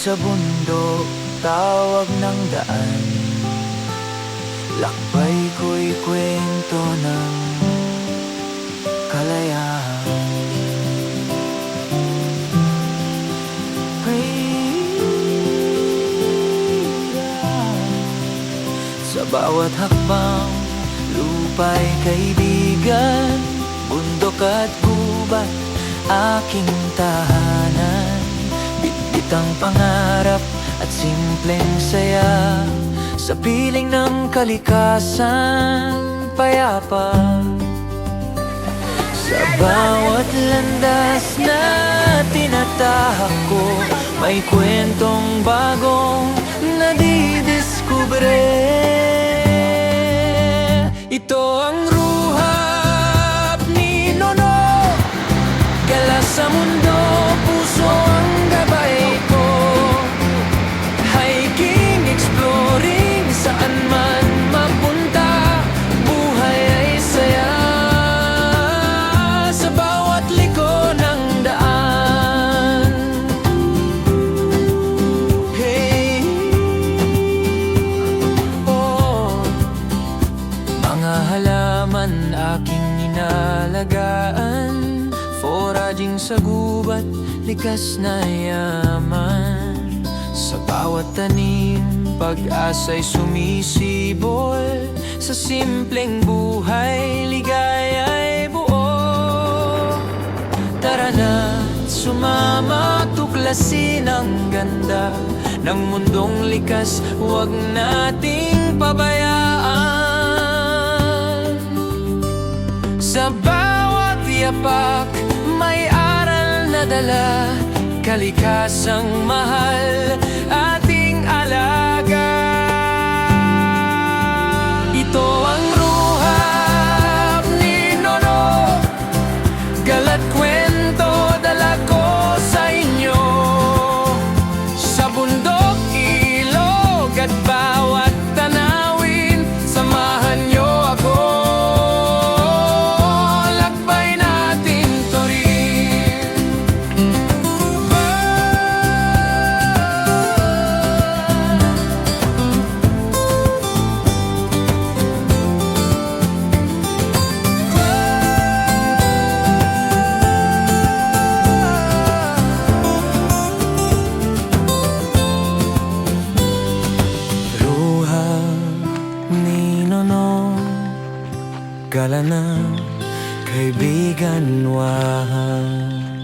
sa bundok, tawag ng daan. Lakbay ko'y kwento ng kalayaan. Sa bawat hakbang, lupa'y kaibigan, bundok at gubat, aking tahanan. Bitbit ang pangarap at simpleng saya, sa piling ng kalikasan, payapa. Sa bawat landas na tinatahak ko, may kwentong bagong nadidiskubre. Ito ang ruhap ni Nono, gala sa mundo, puso ang gabay ko. Hiking, exploring, saan man mapunta, buhay ay saya. Sa bawat liko ng daan, hey, oh. Mga halaman aking inalagaan, foraging sa gubat, likas na yaman. Sa bawat tanim, pag-asa'y sumisibol, sa simpleng buhay, ligaya'y buo. Tara na, sumama, tuklasin ang ganda ng mundong likas, huwag nating pabayaan. Sa bawat yapak, may aral na dala, kalikasang mahal, ating alaga. Ito ang ruhap ni Nono, galat kwento dala ko sa inyo. Sa bundok, ilog at bawat tanawin, samahan niyo ako. Lakbay natin to rin. Gala na, kaibigan, wahang